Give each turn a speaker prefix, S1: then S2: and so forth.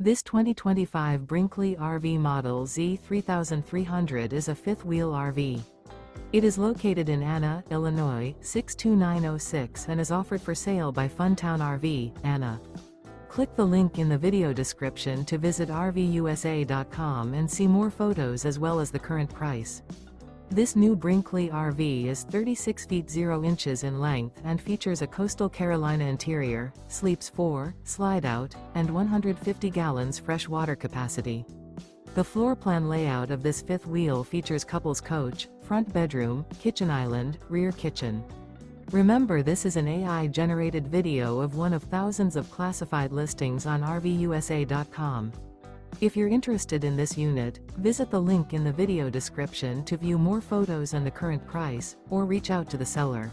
S1: This 2025 Brinkley RV Model Z 3300 is a fifth-wheel RV. It is located in Anna, Illinois, 62906 and is offered for sale by Funtown RV, Anna. Click the link in the video description to visit RVUSA.com and see more photos as well as the current price. This new Brinkley RV is 36 feet 0 inches in length and features a coastal Carolina interior, sleeps 4, slide-out, and 150 gallons fresh water capacity. The floor plan layout of this fifth wheel features couples coach, front bedroom, kitchen island, rear kitchen. Remember, this is an AI-generated video of one of thousands of classified listings on RVUSA.com. If you're interested in this unit, visit the link in the video description to view more photos and the current price, or reach out to the seller.